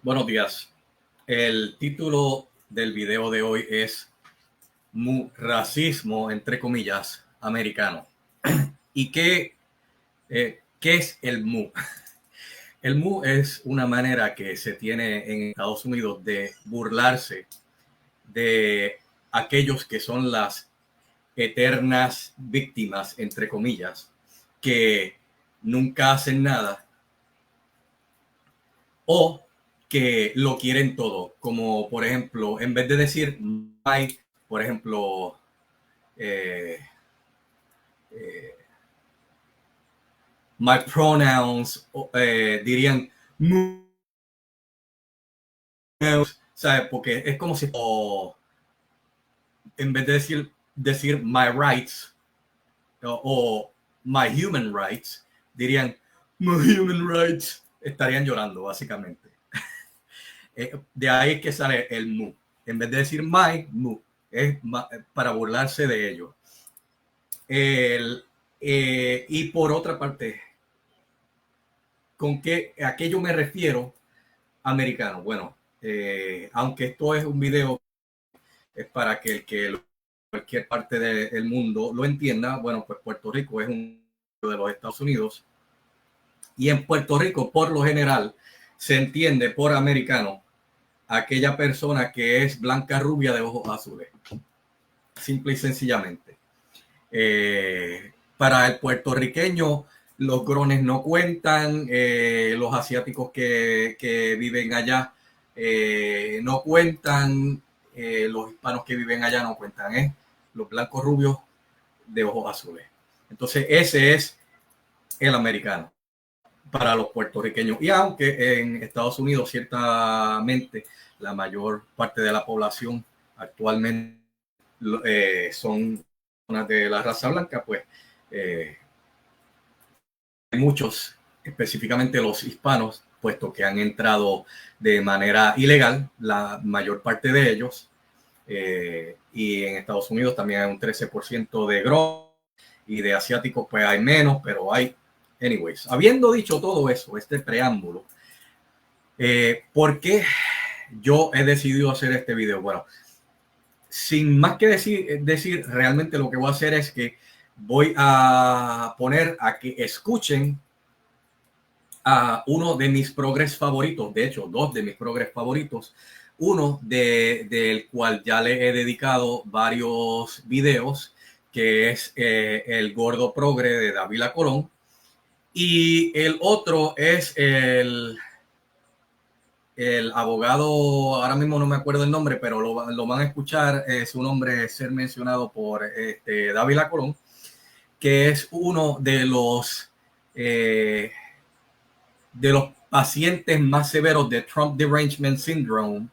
Buenos días. El título del video de hoy es Racismo, entre comillas, americano. ¿Y qué es el MU? El MU es una manera que se tiene en Estados Unidos de burlarse de aquellos que son las eternas víctimas, entre comillas, que nunca hacen nada o que lo quieren todo, como por ejemplo, en vez de decir my, por ejemplo, eh, eh, my pronouns, dirían ¿sabes? Porque es como si, en vez de decir my rights o my human rights, dirían my human rights, estarían llorando básicamente. De ahí es que sale el mu. En vez de decir my, mu. Es para burlarse de ellos. Y por otra parte, ¿a qué yo me refiero americano? Bueno, aunque esto es un video, es para que el que cualquier parte del mundo lo entienda. Bueno, pues Puerto Rico es un de los Estados Unidos. Y en Puerto Rico, por lo general, se entiende por americano aquella persona que es blanca, rubia, de ojos azules. Simple y sencillamente. Para el puertorriqueño, los grones no cuentan, los asiáticos que viven allá no cuentan, los hispanos que viven allá no cuentan, los blancos rubios de ojos azules. Entonces, ese es el americano para los puertorriqueños. Y aunque en Estados Unidos, ciertamente, la mayor parte de la población actualmente son de la raza blanca, pues muchos, específicamente los hispanos, puesto que han entrado de manera ilegal, la mayor parte de ellos, y en Estados Unidos también hay un 13% de grones y de asiáticos pues hay menos, pero hay, anyways. Habiendo dicho todo eso, este preámbulo, ¿por qué yo he decidido hacer este video? Bueno, sin más que decir, realmente lo que voy a hacer es que voy a poner a que escuchen a uno de mis progres favoritos, de hecho, dos de mis progres favoritos, uno del cual ya le he dedicado varios videos, que es el gordo progre de Dávila Colón, y el otro es el abogado, ahora mismo no me acuerdo el nombre, pero lo van a escuchar, su nombre ser mencionado por Dávila Colón, que es uno de los pacientes más severos de Trump Derangement Syndrome,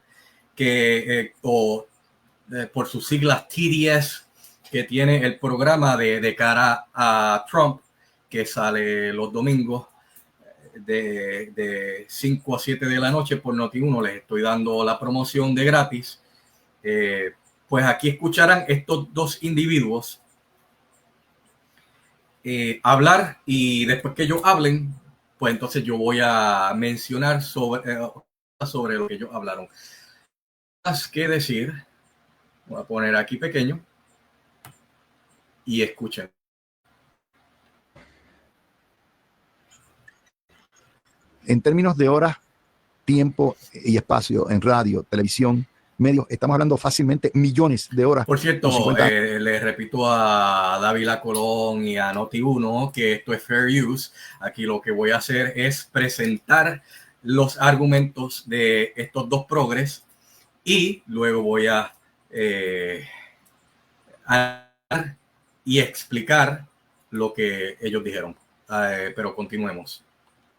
que por sus siglas TDS, que tiene el programa de cara a Trump, que sale los domingos de 5 a 7 de la noche por Noti1. Les estoy dando la promoción de gratis. Pues aquí escucharán estos dos individuos hablar, y después que ellos hablen, pues entonces yo voy a mencionar sobre lo que ellos hablaron. Más que decir, voy a poner aquí pequeño y escuchen. En términos de horas, tiempo y espacio en radio, televisión, medios, estamos hablando fácilmente millones de horas. Por cierto, le repito a Dávila Colón y a Noti1 que esto es fair use. Aquí lo que voy a hacer es presentar los argumentos de estos dos progres y luego voy a y explicar lo que ellos dijeron. Pero continuemos.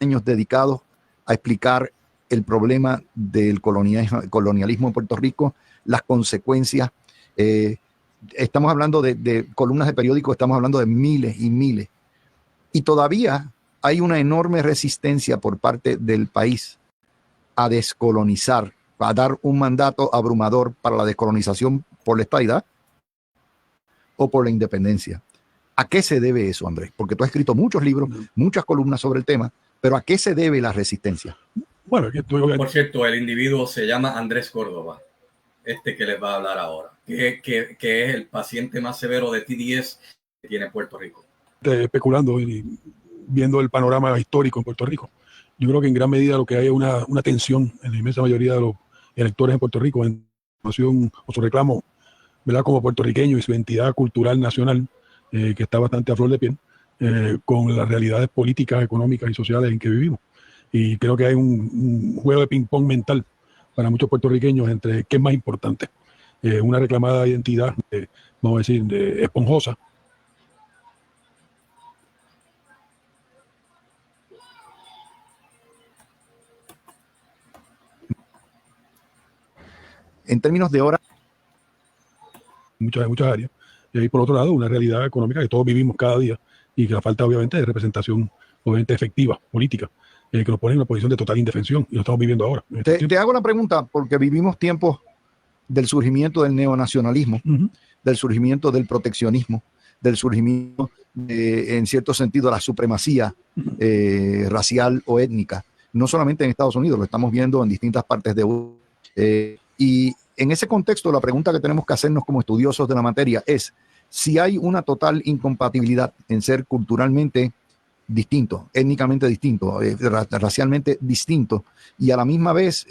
Años dedicados a explicar el problema del colonialismo en Puerto Rico, las consecuencias. Estamos hablando de columnas de periódicos, estamos hablando de miles y miles. Y todavía hay una enorme resistencia por parte del país a descolonizar, a dar un mandato abrumador para la descolonización por la estadidad o por la independencia. ¿A qué se debe eso, Andrés? Porque tú has escrito muchos libros, muchas columnas sobre el tema, pero ¿a qué se debe la resistencia? Bueno, Por cierto, el individuo se llama Andrés Córdoba, este que les va a hablar ahora, que es el paciente más severo de TDS que tiene Puerto Rico. Especulando y viendo el panorama histórico en Puerto Rico, yo creo que en gran medida lo que hay es una tensión en la inmensa mayoría de los electores en Puerto Rico en relación o su reclamo, ¿verdad?, como puertorriqueño y su identidad cultural nacional, que está bastante a flor de piel, con las realidades políticas, económicas y sociales en que vivimos. Y creo que hay un juego de ping-pong mental para muchos puertorriqueños entre qué es más importante. Una reclamada identidad, vamos a decir, esponjosa. En términos de hora. Muchas áreas. Y por otro lado, una realidad económica que todos vivimos cada día y que la falta, obviamente, de representación, obviamente, efectiva, política, que nos pone en una posición de total indefensión y lo estamos viviendo ahora. Te hago una pregunta, porque vivimos tiempos del surgimiento del neonacionalismo, del surgimiento del proteccionismo, del surgimiento, en cierto sentido, la supremacía racial o étnica, no solamente en Estados Unidos, lo estamos viendo en distintas partes de Europa. Y en ese contexto, la pregunta que tenemos que hacernos como estudiosos de la materia es si hay una total incompatibilidad en ser culturalmente distinto, étnicamente distinto, racialmente distinto, y a la misma vez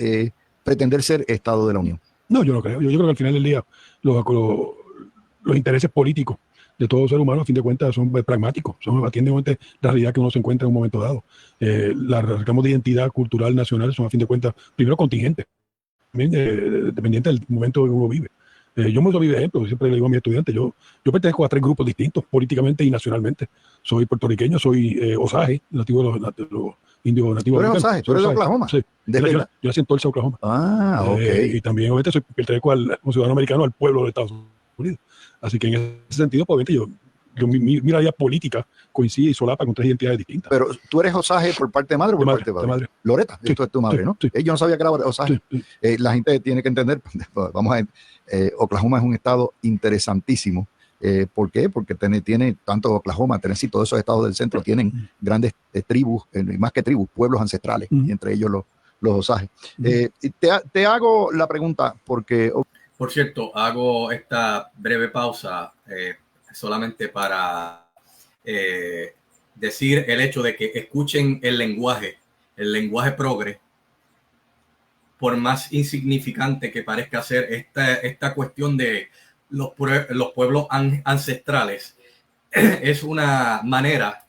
pretender ser Estado de la Unión. No, yo no creo. Yo creo que al final del día los intereses políticos de todo ser humano, a fin de cuentas, son pragmáticos, atienden la realidad que uno se encuentra en un momento dado. Las reclamos de identidad cultural nacional son, a fin de cuentas, primero contingentes, también dependiente del momento en que uno vive. Yo me doy de ejemplo, siempre le digo a mis estudiantes, yo pertenezco a 3 grupos distintos, políticamente y nacionalmente. Soy puertorriqueño, soy Osage, nativo de los indios nativos. ¿Tú eres Osage? ¿Tú eres de Oklahoma? Sí. Yo nací en Tulsa, Oklahoma. Ah, ok. Y también, obviamente, pertenezco como ciudadano americano al pueblo de Estados Unidos. Así que en ese sentido, pues, obviamente, mi realidad política coincide y solapa con 3 identidades distintas. Pero tú eres Osage por parte de madre o por parte de padre? Madre. Loreta, Sí, esto es tu madre, sí, ¿no? Sí. Yo no sabía que era Osage. Sí. La gente tiene que entender, vamos a ver, Oklahoma es un estado interesantísimo. ¿Por qué? Porque tiene tanto Oklahoma, Tennessee, todos esos estados del centro tienen grandes tribus, más que tribus, pueblos ancestrales, y entre ellos los Osage. Te hago la pregunta porque... Por cierto, hago esta breve pausa solamente para decir el hecho de que escuchen el lenguaje progre, por más insignificante que parezca ser esta cuestión de los pueblos ancestrales, es una manera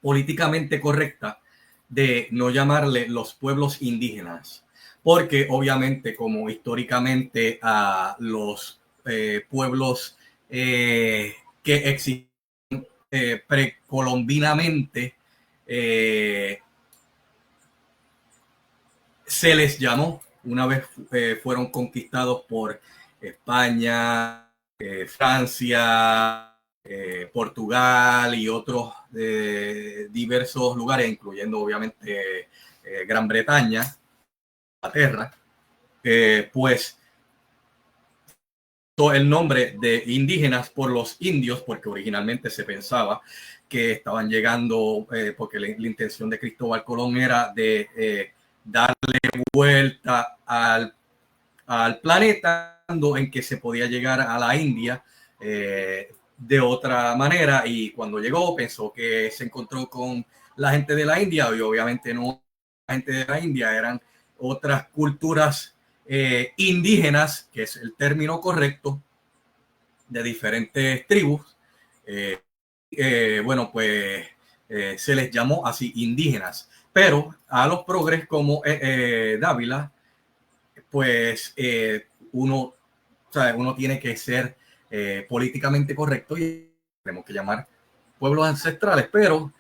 políticamente correcta de no llamarle los pueblos indígenas, porque obviamente como históricamente a los pueblos que existen precolombinamente se les llamó, una vez fueron conquistados por España, Francia, Portugal y otros diversos lugares, incluyendo obviamente Gran Bretaña, Inglaterra, pues el nombre de indígenas por los indios, porque originalmente se pensaba que estaban llegando, porque la intención de Cristóbal Colón era de darle vuelta al planeta, en que se podía llegar a la India de otra manera, y cuando llegó pensó que se encontró con la gente de la India, y obviamente no la gente de la India, eran otras culturas indígenas, que es el término correcto, de diferentes tribus. Bueno, pues se les llamó así, indígenas, pero a los progres como Dávila, pues uno tiene que ser políticamente correcto y tenemos que llamar pueblos ancestrales, pero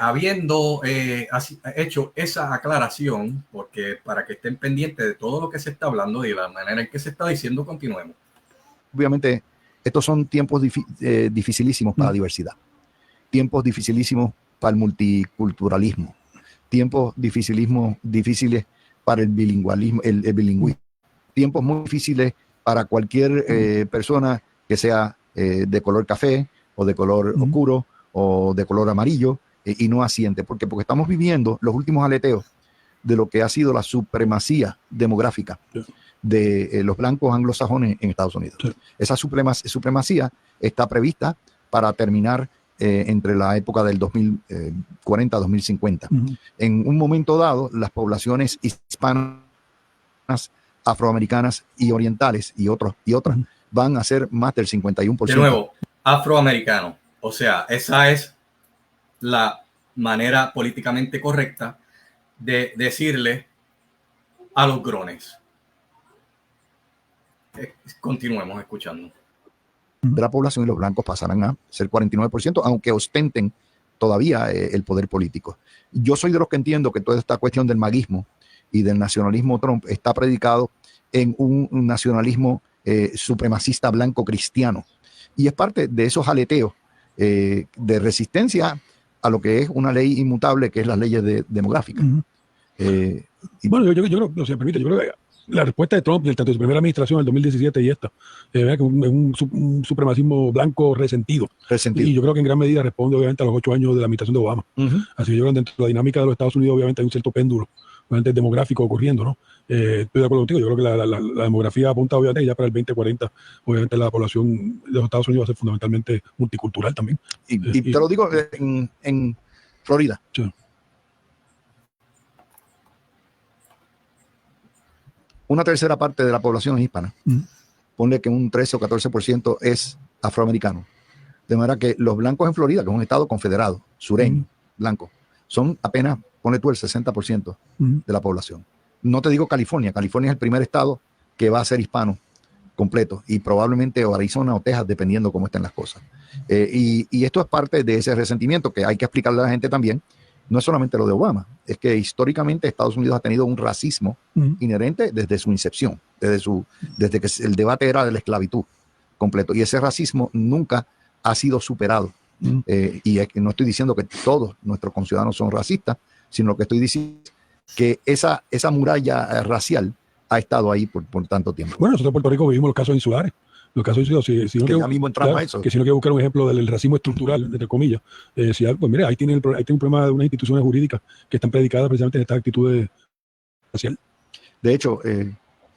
habiendo hecho esa aclaración, porque para que estén pendientes de todo lo que se está hablando y de la manera en que se está diciendo, continuemos. Obviamente, estos son tiempos dificilísimos para la diversidad, tiempos dificilísimos para el multiculturalismo, tiempos difíciles para el bilingüismo, tiempos muy difíciles para cualquier persona que sea de color café o de color oscuro o de color amarillo y no asiente. Porque estamos viviendo los últimos aleteos de lo que ha sido la supremacía demográfica de los blancos anglosajones en Estados Unidos. Sí. Esa supremacía está prevista para terminar entre la época del 2040-2050. En un momento dado, las poblaciones hispanas, afroamericanas y orientales y otras van a ser más del 51%. De nuevo, afroamericano. O sea, esa es la manera políticamente correcta de decirle a los grones. Continuemos escuchando. De la población, y los blancos pasarán a ser 49%, aunque ostenten todavía el poder político. Yo soy de los que entiendo que toda esta cuestión del maguismo y del nacionalismo Trump está predicado en un nacionalismo supremacista blanco cristiano, y es parte de esos aleteos de resistencia a lo que es una ley inmutable, que es las leyes demográficas. Bueno, yo creo, no se permite, yo creo que la respuesta de Trump, tanto de su primera administración, el 2017 y esta, es un supremacismo blanco resentido. Y yo creo que en gran medida responde obviamente a los 8 años de la administración de Obama. Así que yo creo que dentro de la dinámica de los Estados Unidos obviamente hay un cierto péndulo obviamente demográfico ocurriendo, ¿no? Estoy de acuerdo contigo, yo creo que la demografía apunta obviamente ya para el 2040, obviamente la población de los Estados Unidos va a ser fundamentalmente multicultural también. Y te lo digo en Florida. Sí. Una tercera parte de la población es hispana. Ponle que un 13 o 14% es afroamericano. De manera que los blancos en Florida, que es un estado confederado, sureño, blanco, son apenas, ponle tú, el 60% de la población. No te digo California. California es el primer estado que va a ser hispano completo, y probablemente o Arizona o Texas, dependiendo cómo estén las cosas. Y esto es parte de ese resentimiento que hay que explicarle a la gente también. No es solamente lo de Obama, es que históricamente Estados Unidos ha tenido un racismo inherente desde su incepción, desde que el debate era de la esclavitud completo, y ese racismo nunca ha sido superado. Y no estoy diciendo que todos nuestros conciudadanos son racistas, sino lo que estoy diciendo es que esa muralla racial ha estado ahí por tanto tiempo. Bueno, nosotros en Puerto Rico vivimos los casos insulares. Los casos insulares, si no quiero buscar un ejemplo del racismo estructural, entre comillas, pues mire, ahí tiene un problema de unas instituciones jurídicas que están predicadas precisamente en estas actitudes raciales. De hecho,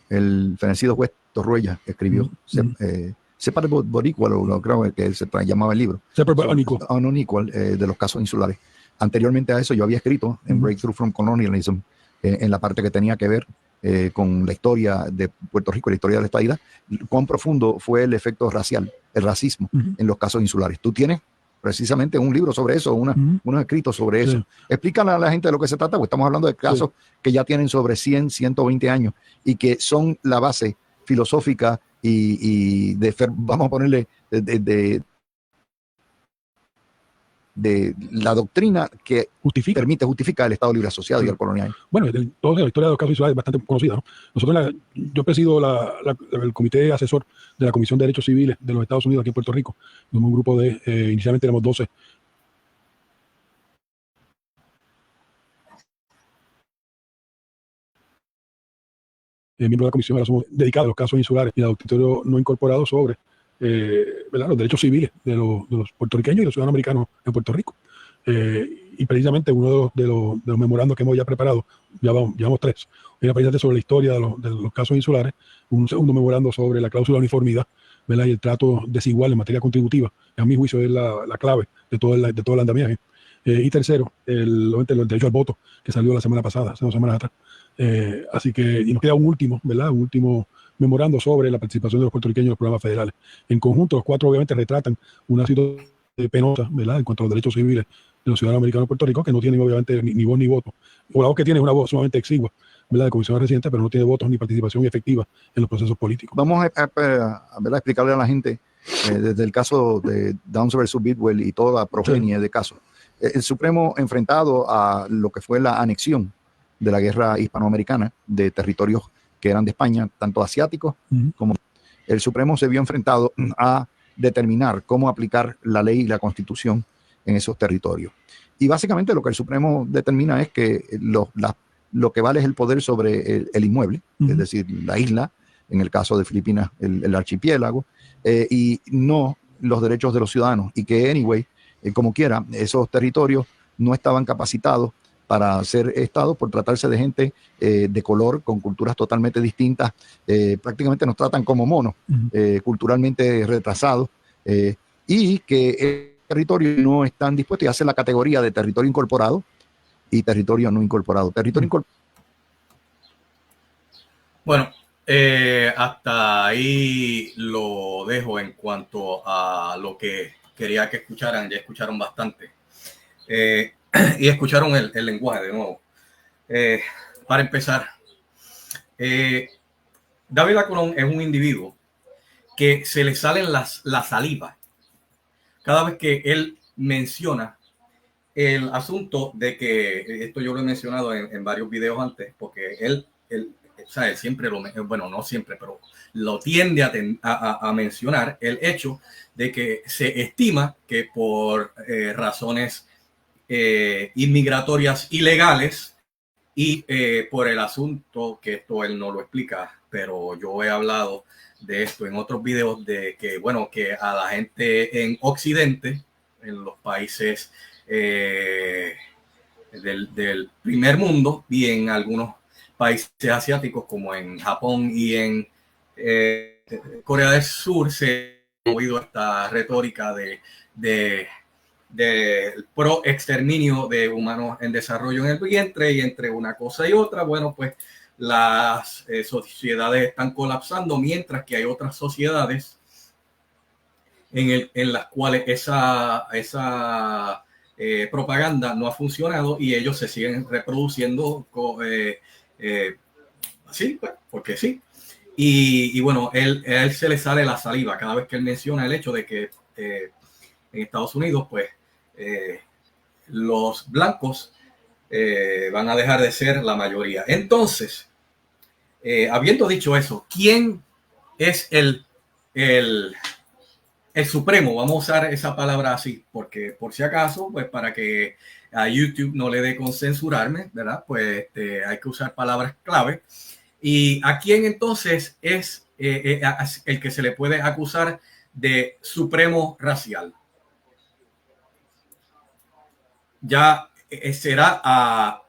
el fenecido juez Torruella escribió Separate but Equal, creo que se llamaba el libro. Separate but Unequal, de los casos insulares. Anteriormente a eso yo había escrito en Breakthrough from Colonialism, en la parte que tenía que ver con la historia de Puerto Rico, la historia de la estadidad, cuán profundo fue el efecto racial, el racismo en los casos insulares. Tú tienes precisamente un libro sobre eso, unos escritos sobre eso. Explícale a la gente de lo que se trata, porque estamos hablando de casos que ya tienen sobre 100, 120 años y que son la base filosófica y vamos a ponerle de la doctrina que permite justificar el Estado Libre Asociado y el colonial. Bueno, toda la historia de los casos insulares es bastante conocida, ¿no? Nosotros, yo presido el comité asesor de la Comisión de Derechos Civiles de los Estados Unidos aquí en Puerto Rico. Somos un grupo de, inicialmente éramos 12. Miembros de la comisión, ahora somos dedicados a los casos insulares y al auditorio no incorporado sobre los derechos civiles de los puertorriqueños y los ciudadanos americanos en Puerto Rico. Y precisamente uno de los memorandos que hemos ya preparado, llevamos 3, era precisamente sobre la historia de los casos insulares, un segundo memorando sobre la cláusula de uniformidad, ¿verdad? Y el trato desigual en materia contributiva, que a mi juicio es la clave de todo el andamiaje. Y tercero, el derecho al voto, que salió la semana pasada, hace 2 semanas atrás. Así que, y nos queda un último memorando sobre la participación de los puertorriqueños en los programas federales. En conjunto, los 4 obviamente retratan una situación penosa, ¿verdad?, en cuanto a los derechos civiles de los ciudadanos americanos de Puerto Rico, que no tienen obviamente ni voz ni voto. O la voz que tiene es una voz sumamente exigua, ¿verdad?, de comisiones residentes, pero no tiene votos ni participación efectiva en los procesos políticos. Vamos a explicarle a la gente desde el caso de Downs versus Bidwell y toda la progenie de casos. El Supremo, enfrentado a lo que fue la anexión de la guerra hispanoamericana de territorios que eran de España, tanto asiáticos como... El Supremo se vio enfrentado a determinar cómo aplicar la ley y la Constitución en esos territorios. Y básicamente lo que el Supremo determina es que lo que vale es el poder sobre el inmueble, es decir, la isla, en el caso de Filipinas, el archipiélago, y no los derechos de los ciudadanos, y que, anyway, como quiera, esos territorios no estaban capacitados para para ser Estado por tratarse de gente de color, con culturas totalmente distintas. Prácticamente nos tratan como monos, culturalmente retrasados, y que el territorio no están dispuestos y hace la categoría de territorio incorporado y territorio no incorporado. Bueno, hasta ahí lo dejo en cuanto a lo que quería que escucharan. Ya escucharon bastante. Y escucharon el lenguaje de nuevo. Para empezar, David Colón es un individuo que se le salen la saliva cada vez que él menciona el asunto de que, esto yo lo he mencionado en varios videos antes, porque él siempre bueno, no siempre, pero lo tiende a mencionar el hecho de que se estima que por razones inmigratorias ilegales y por el asunto, que esto él no lo explica, pero yo he hablado de esto en otros videos, de que, bueno, que a la gente en Occidente, en los países del primer mundo y en algunos países asiáticos como en Japón y en Corea del Sur, se ha oído esta retórica de pro exterminio de humanos en desarrollo en el vientre, y entre una cosa y otra, bueno, pues las sociedades están colapsando, mientras que hay otras sociedades en las cuales esa propaganda no ha funcionado y ellos se siguen reproduciendo así, pues, porque sí. Y bueno, él se le sale la saliva cada vez que él menciona el hecho de que en Estados Unidos, pues, los blancos van a dejar de ser la mayoría. Entonces, habiendo dicho eso, ¿quién es el supremo? Vamos a usar esa palabra así, porque por si acaso, pues para que a YouTube no le dé con censurarme, ¿verdad? Pues hay que usar palabras clave. ¿Y a quién entonces es el que se le puede acusar de supremo racial? Ya será a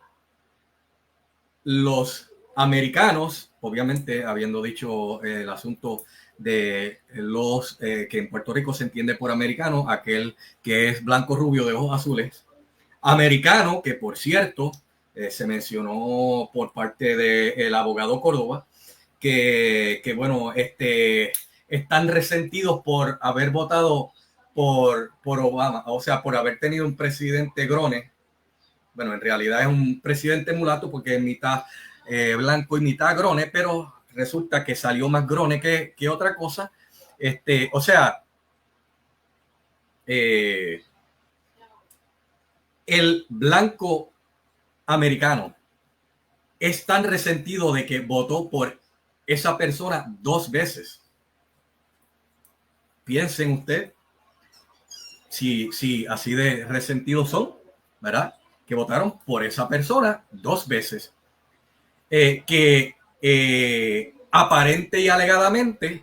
los americanos, obviamente habiendo dicho el asunto de los que en Puerto Rico se entiende por americano, aquel que es blanco, rubio, de ojos azules. Americano, que por cierto se mencionó por parte del abogado Córdoba, que bueno, están resentidos por haber votado por Obama, o sea, por haber tenido un presidente grone. Bueno, en realidad es un presidente mulato porque es mitad blanco y mitad grone, pero resulta que salió más grone que otra cosa. O sea, el blanco americano es tan resentido de que votó por esa persona 2 veces. Piensen usted si así de resentidos son, ¿verdad? Que votaron por esa persona 2 veces. Que aparente y alegadamente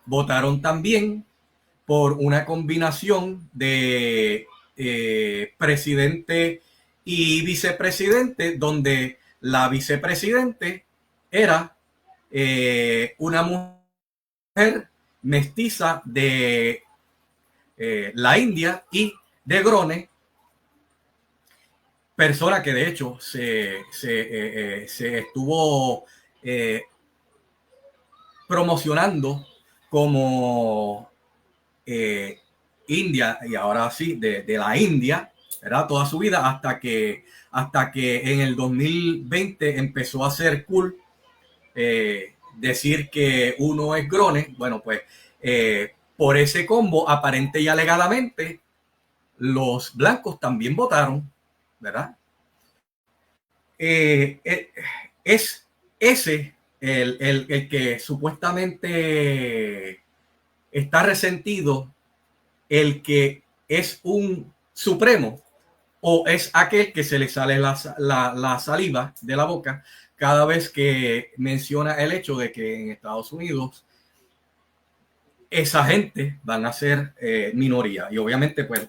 votaron también por una combinación de presidente y vicepresidente, donde la vicepresidente era una mujer mestiza de la India y de Grone, persona que de hecho se estuvo promocionando como India, y ahora sí, de la India, ¿verdad? Toda su vida, hasta que en el 2020 empezó a ser cool decir que uno es grone. Bueno, pues por ese combo, aparente y alegadamente, los blancos también votaron, ¿verdad? Es ese el que supuestamente está resentido, el que es un supremo, o es aquel que se le sale la saliva de la boca cada vez que menciona el hecho de que en Estados Unidos esa gente van a ser minoría, y obviamente pues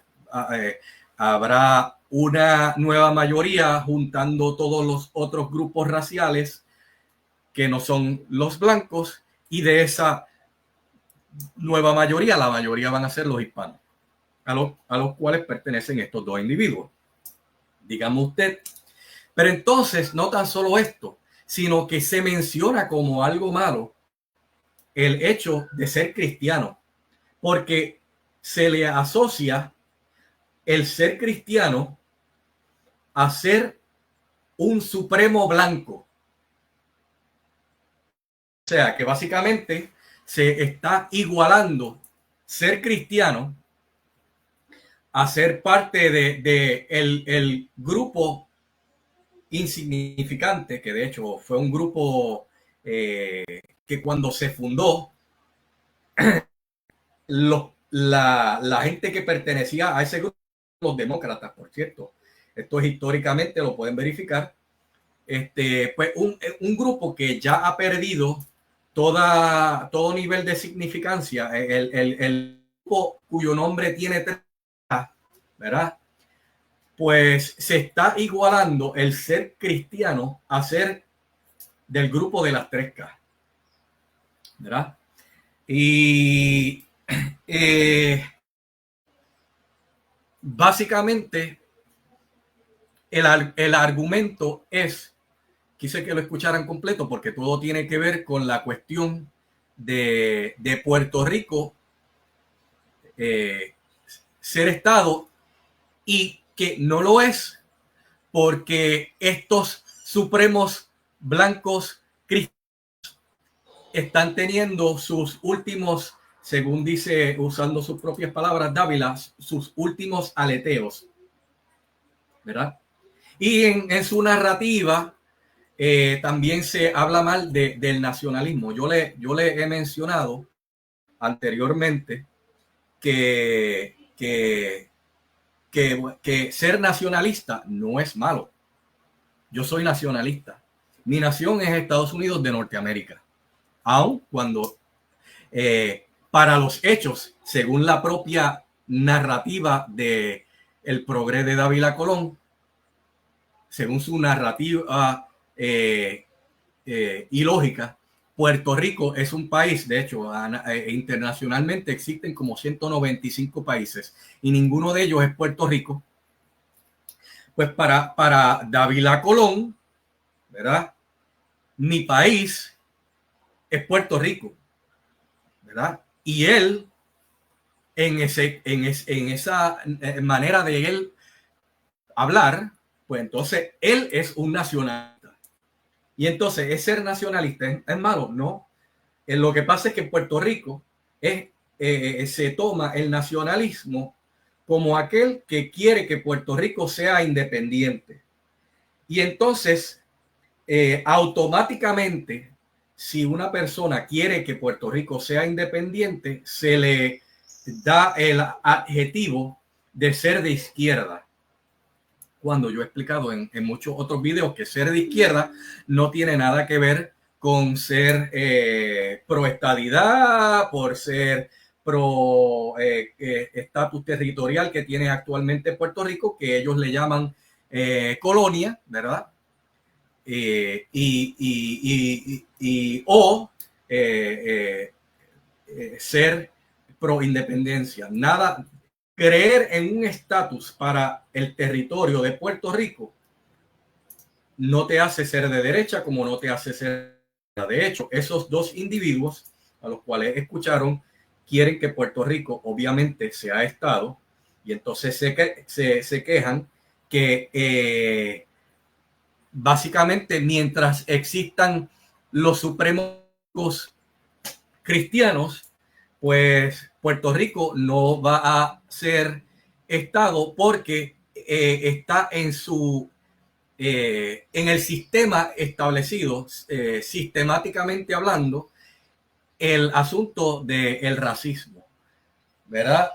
habrá una nueva mayoría juntando todos los otros grupos raciales que no son los blancos, y de esa nueva mayoría, la mayoría van a ser los hispanos, a los cuales pertenecen estos dos individuos. Dígame usted. Pero entonces, no tan solo esto, sino que se menciona como algo malo el hecho de ser cristiano, porque se le asocia el ser cristiano a ser un supremo blanco. O sea, que básicamente se está igualando ser cristiano a ser parte de el grupo insignificante, que de hecho fue un grupo que cuando se fundó, la gente que pertenecía a ese grupo, los demócratas, por cierto, esto es históricamente, lo pueden verificar, pues un grupo que ya ha perdido todo nivel de significancia, el grupo cuyo nombre tiene 3, ¿verdad? Pues se está igualando el ser cristiano a ser del grupo de las 3K, ¿verdad? Y básicamente el argumento es, quise que lo escucharan completo porque todo tiene que ver con la cuestión de Puerto Rico ser Estado, y que no lo es porque estos supremos blancos cristianos están teniendo sus últimos, según dice, usando sus propias palabras, Dávila, sus últimos aleteos, ¿verdad? Y en su narrativa también se habla mal del nacionalismo. Yo le he mencionado anteriormente que ser nacionalista no es malo. Yo soy nacionalista. Mi nación es Estados Unidos de Norteamérica. Aun cuando para los hechos, según la propia narrativa de el progrés de Dávila Colón, según su narrativa y lógica, Puerto Rico es un país, de hecho, internacionalmente existen como 195 países y ninguno de ellos es Puerto Rico. Pues para Dávila Colón, ¿verdad? Mi país es Puerto Rico, ¿verdad? Y él, en esa manera de él hablar, pues entonces él es un nacionalista. Y entonces, ¿es ser nacionalista es malo? No. Lo que pasa es que en Puerto Rico se toma el nacionalismo como aquel que quiere que Puerto Rico sea independiente. Y entonces, automáticamente, si una persona quiere que Puerto Rico sea independiente, se le da el adjetivo de ser de izquierda. Cuando yo he explicado en muchos otros videos que ser de izquierda no tiene nada que ver con ser pro estadidad, por ser pro estatus territorial que tiene actualmente Puerto Rico, que ellos le llaman colonia, ¿verdad? O ser pro independencia. Nada. Creer en un estatus para el territorio de Puerto Rico no te hace ser de derecha como no te hace ser de hecho. Esos dos individuos a los cuales escucharon quieren que Puerto Rico obviamente sea Estado, y entonces se quejan que básicamente mientras existan los supremos cristianos, pues Puerto Rico no va a ser Estado porque está en el sistema establecido, sistemáticamente hablando, el asunto del racismo, ¿verdad?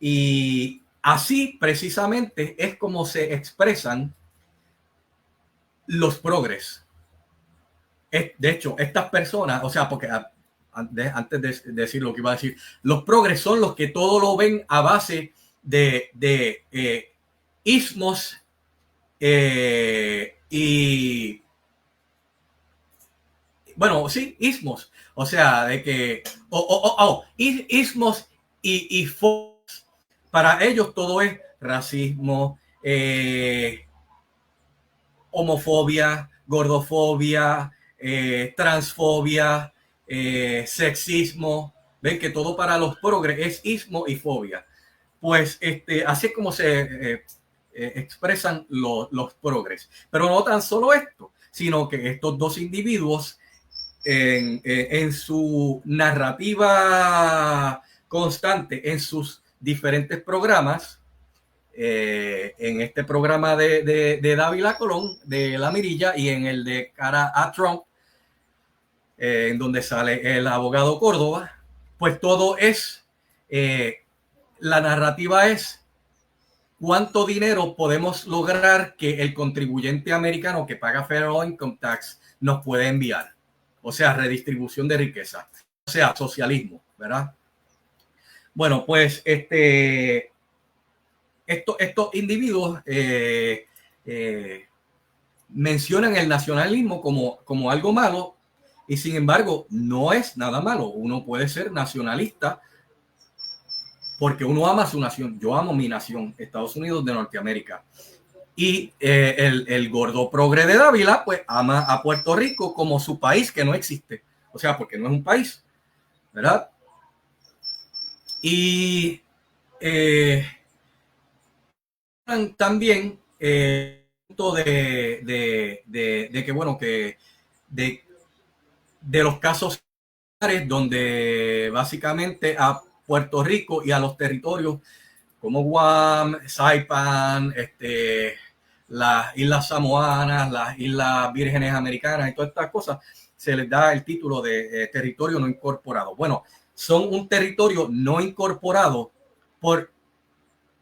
Y así precisamente es como se expresan los progres. De hecho, estas personas, o sea, porque antes de decir lo que iba a decir, los progres son los que todo lo ven a base de istmos y bueno, sí, istmos, o sea, de que istmos y focos. Para ellos todo es racismo, homofobia, gordofobia, transfobia, sexismo. Ven que todo para los progres es ismo y fobia. Pues así es como se expresan los progres. Pero no tan solo esto, sino que estos dos individuos en su narrativa constante, en sus diferentes programas, en este programa de Dávila Colón, de La Mirilla, y en el de Cara a Trump, en donde sale el abogado Córdoba, pues todo es, la narrativa es cuánto dinero podemos lograr que el contribuyente americano que paga Federal Income Tax nos puede enviar. O sea, redistribución de riqueza, o sea, socialismo, ¿verdad? Bueno, pues estos individuos mencionan el nacionalismo como algo malo, y sin embargo no es nada malo. Uno puede ser nacionalista porque uno ama su nación. Yo amo mi nación, Estados Unidos de Norteamérica. Y el gordo progre de Dávila pues ama a Puerto Rico como su país que no existe. O sea, porque no es un país, ¿verdad? Y también de que bueno, que de los casos donde básicamente a Puerto Rico y a los territorios como Guam, Saipan, las Islas Samoanas, las Islas Vírgenes Americanas y todas estas cosas, se les da el título de territorio no incorporado. Bueno, son un territorio no incorporado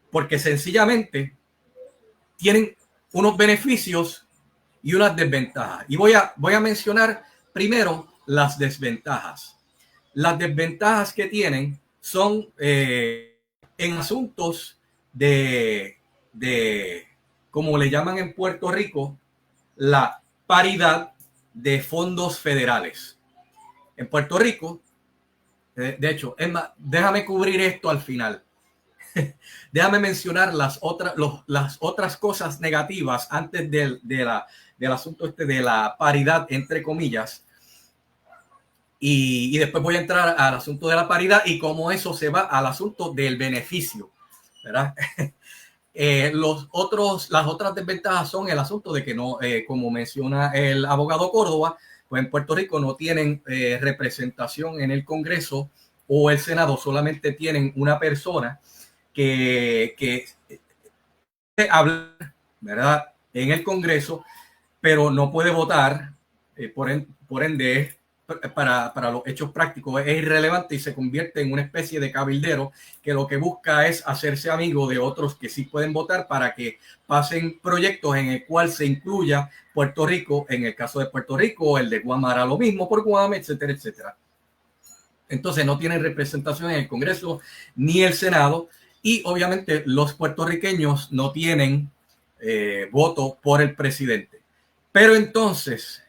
porque sencillamente tienen unos beneficios y unas desventajas. Y voy a mencionar primero las desventajas. Las desventajas que tienen son en asuntos de, como le llaman en Puerto Rico, la paridad de fondos federales. En Puerto Rico, de hecho, es más, déjame cubrir esto al final. Déjame mencionar las otras cosas negativas antes del asunto de la paridad, entre comillas. Y después voy a entrar al asunto de la paridad y cómo eso se va al asunto del beneficio, ¿verdad? Las otras desventajas son el asunto de que no, como menciona el abogado Córdoba, pues en Puerto Rico no tienen representación en el Congreso o el Senado, solamente tienen una persona que hablar, ¿verdad?, en el Congreso, pero no puede votar, por ende, para los hechos prácticos es irrelevante y se convierte en una especie de cabildero que lo que busca es hacerse amigo de otros que sí pueden votar para que pasen proyectos en el cual se incluya Puerto Rico. En el caso de Puerto Rico, el de Guam hará lo mismo por Guam, etcétera, etcétera. Entonces no tienen representación en el Congreso ni el Senado, y obviamente los puertorriqueños no tienen voto por el presidente. Pero entonces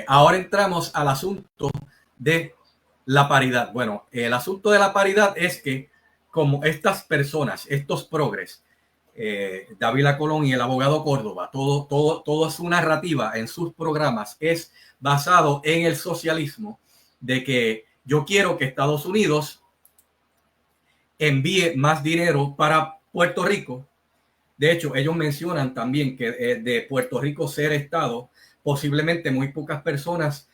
ahora entramos al asunto de la paridad. Bueno, el asunto de la paridad es que como estas personas, estos progres, Dávila Colón y el abogado Córdoba, toda su narrativa en sus programas es basado en el socialismo, de que yo quiero que Estados Unidos envíe más dinero para Puerto Rico. De hecho, ellos mencionan también que de Puerto Rico ser Estado, posiblemente muy pocas personas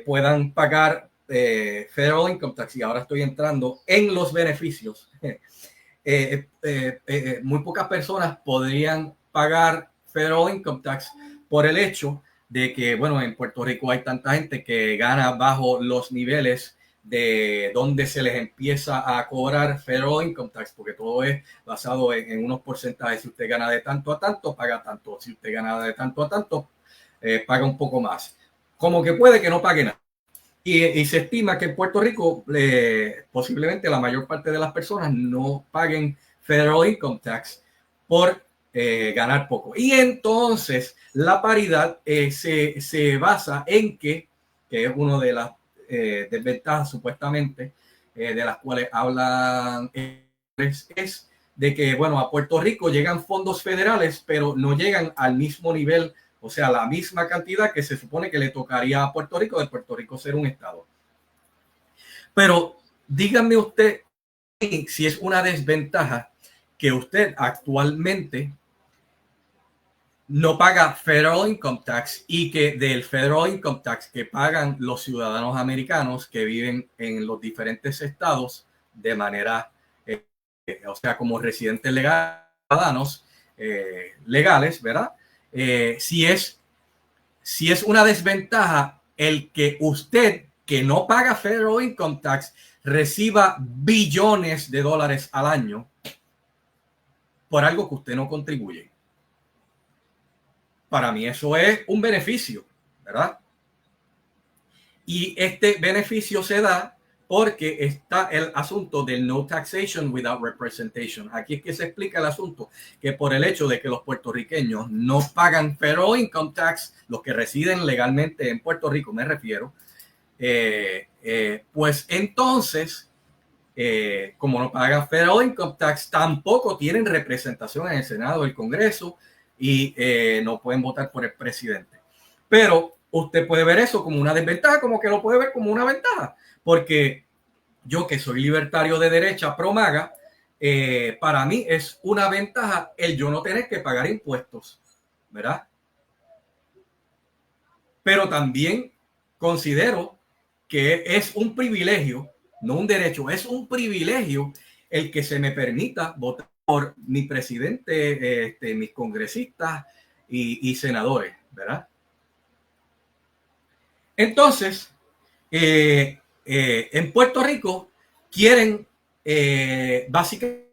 puedan pagar Federal Income Tax, y ahora estoy entrando en los beneficios. Muy pocas personas podrían pagar Federal Income Tax por el hecho de que, bueno, en Puerto Rico hay tanta gente que gana bajo los niveles de donde se les empieza a cobrar Federal Income Tax, porque todo es basado en unos porcentajes. Si usted gana de tanto a tanto, paga tanto. Si usted gana de tanto a tanto, paga un poco más. Como que puede que no pague nada. Y se estima que en Puerto Rico posiblemente la mayor parte de las personas no paguen federal income tax por ganar poco. Y entonces la paridad se basa en que es una de las desventajas supuestamente de las cuales hablan, es de que, bueno, a Puerto Rico llegan fondos federales, pero no llegan al mismo nivel, o sea, la misma cantidad que se supone que le tocaría a Puerto Rico, de Puerto Rico ser un estado. Pero díganme usted si es una desventaja que usted actualmente no paga federal income tax y que del federal income tax que pagan los ciudadanos americanos que viven en los diferentes estados de manera, o sea, como residentes legales, ciudadanos legales, ¿verdad? Si es una desventaja el que usted, que no paga federal income tax, reciba billones de dólares al año por algo que usted no contribuye. Para mí eso es un beneficio, ¿verdad? Y este beneficio se da porque está el asunto del no taxation without representation. Aquí es que se explica el asunto, que por el hecho de que los puertorriqueños no pagan federal income tax, los que residen legalmente en Puerto Rico, me refiero, pues entonces, como no pagan federal income tax, tampoco tienen representación en el Senado, el Congreso, y no pueden votar por el presidente. Pero usted puede ver eso como una desventaja, como que lo puede ver como una ventaja, porque yo, que soy libertario de derecha, pro MAGA, para mí es una ventaja el yo no tener que pagar impuestos, ¿verdad? Pero también considero que es un privilegio, no un derecho, es un privilegio el que se me permita votar por mi presidente, mis congresistas y senadores, ¿verdad? Entonces, en Puerto Rico quieren básicamente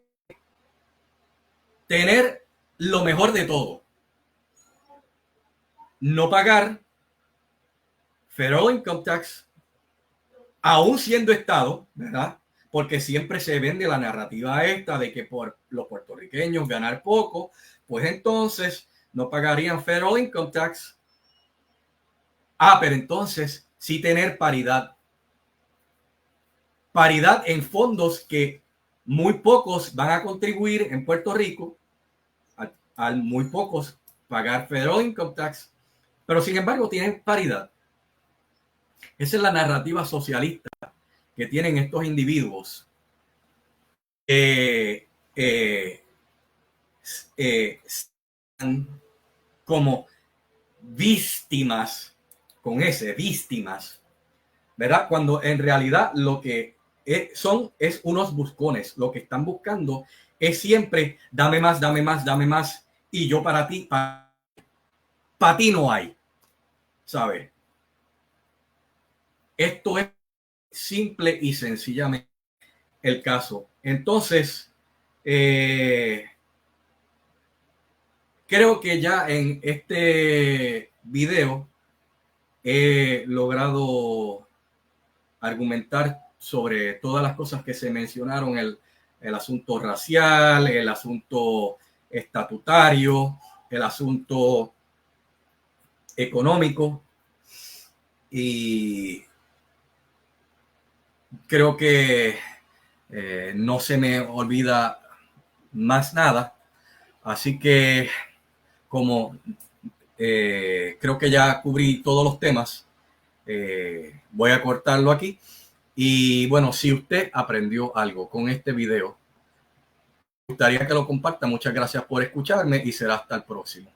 tener lo mejor de todo. No pagar federal income tax, aún siendo estado, ¿verdad? Porque siempre se vende la narrativa esta de que por los puertorriqueños ganar poco, pues entonces no pagarían federal income tax. Pero entonces sí tener paridad. Paridad en fondos que muy pocos van a contribuir en Puerto Rico, al muy pocos pagar federal income tax, pero sin embargo tienen paridad. Esa es la narrativa socialista que tienen estos individuos como víctimas, con ese, víctimas, ¿verdad? Cuando en realidad lo que son es unos buscones. Lo que están buscando es siempre dame más, dame más, dame más, y yo para ti, para ti no hay, ¿sabes? Esto es simple y sencillamente el caso. Entonces, creo que ya en este video he logrado argumentar sobre todas las cosas que se mencionaron, el asunto racial, el asunto estatutario, el asunto económico, y creo que no se me olvida más nada. Así que como creo que ya cubrí todos los temas, voy a cortarlo aquí. Y bueno, si usted aprendió algo con este video, me gustaría que lo comparta. Muchas gracias por escucharme y será hasta el próximo.